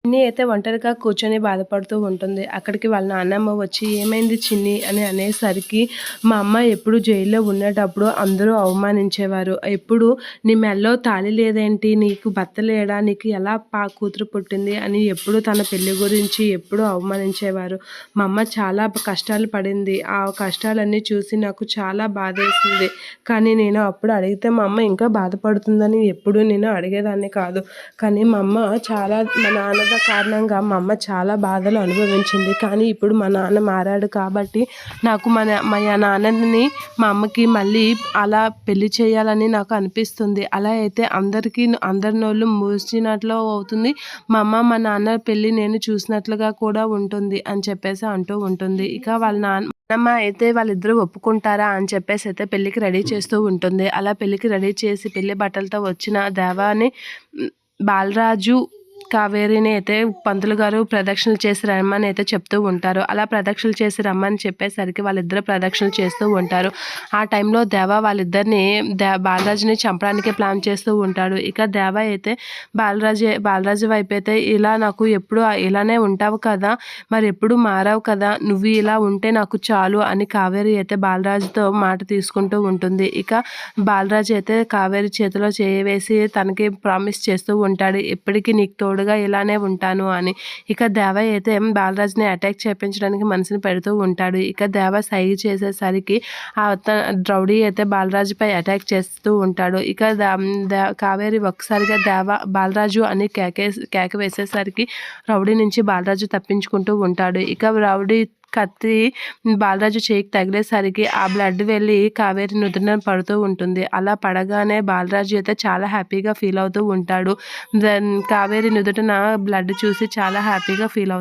చిన్ని అయితే ఒంటరిగా కూర్చొని బాధపడుతూ ఉంటుంది. అక్కడికి వాళ్ళ నాన్నమ్మ వచ్చి "ఏమైంది చిన్ని" అని అనేసరికి, "మా అమ్మ ఎప్పుడు జైల్లో ఉండేటప్పుడు అందరూ అవమానించేవారు. ఎప్పుడు నీ మెడలో తాళి లేదేంటి? నీకు భర్త లేడా? నీకు ఎలా కూతురు పుట్టింది?" అని ఎప్పుడు తన పెళ్లి గురించి ఎప్పుడూ అవమానించేవారు. మా అమ్మ చాలా కష్టాలు పడింది. ఆ కష్టాలన్నీ చూసి నాకు చాలా బాధేసింది. కానీ నేను అప్పుడు అడిగితే మా అమ్మ ఇంకా బాధపడుతుందని ఎప్పుడూ నేను అడిగేదాన్ని కాదు. కానీ మా నాన్న కారణంగా మా అమ్మ చాలా బాధలు అనుభవించింది. కానీ ఇప్పుడు మా నాన్న మారాడు కాబట్టి నాకు మా నాన్నని మా అమ్మకి మళ్ళీ అలా పెళ్లి చేయాలని నాకు అనిపిస్తుంది. అలా అయితే అందరి నోళ్ళు మూసినట్లు అవుతుంది. మా అమ్మ మా నాన్న పెళ్లి నేను చూసినట్లుగా కూడా ఉంటుంది అని చెప్పేసి అంటూ ఉంటుంది. ఇక వాళ్ళ నాన్నమ్మ అయితే వాళ్ళిద్దరూ ఒప్పుకుంటారా అని చెప్పేసి అయితే పెళ్ళికి రెడీ చేస్తూ ఉంటుంది. అలా పెళ్ళికి రెడీ చేసి పెళ్లి బట్టలతో వచ్చిన దేవాని బాలరాజు, కావేరిని అయితే పంతులు గారు ప్రదక్షిణలు చేసి రమ్మని అయితే చెప్తూ ఉంటారు. అలా ప్రదక్షిణలు చేసి రమ్మని చెప్పేసరికి వాళ్ళిద్దరు ప్రదక్షిణలు చేస్తూ ఉంటారు. ఆ టైంలో దేవ వాళ్ళిద్దరిని బాలరాజుని చంపడానికి ప్లాన్ చేస్తూ ఉంటాడు. ఇక దేవ అయితే బాలరాజు వైపు అయితే, ఇలా నాకు ఎప్పుడు ఇలానే ఉంటావు కదా, మరి ఎప్పుడు మారావు కదా, నువ్వు ఇలా ఉంటే నాకు చాలు అని కావేరి అయితే బాలరాజుతో మాట తీసుకుంటూ ఉంటుంది. ఇక బాలరాజు అయితే కావేరి చేతిలో చేయి వేసి తనకి ప్రామిస్ చేస్తూ ఉంటాడు, ఎప్పటికీ నీకు తోడుగా ఇలానే ఉంటాను అని. ఇక దేవయ్య అయితే బాలరాజుని అటాక్ చేయించడానికి మనసుని పెడుతూ ఉంటాడు. ఇక దేవ సైగ చేసేసరికి రౌడీ అయితే బాలరాజుపై అటాక్ చేస్తూ ఉంటాడు. ఇక కావేరి ఒక్కసారిగా బాలరాజు అని కేక వేసేసరికి రౌడీ నుంచి బాలరాజు తప్పించుకుంటూ ఉంటాడు. ఇక రౌడీ కత్తి బాలరాజు చేయికి తగిలేసరికి ఆ బ్లడ్ వెళ్ళి కావేరి నుదురున పడుతూ ఉంటుంది. అలా పడగానే బాలరాజు అయితే చాలా హ్యాపీగా ఫీల్ అవుతూ ఉంటాడు. కావేరి నుదుటిన బ్లడ్ చూసి చాలా హ్యాపీగా ఫీల్ అవుతాడు.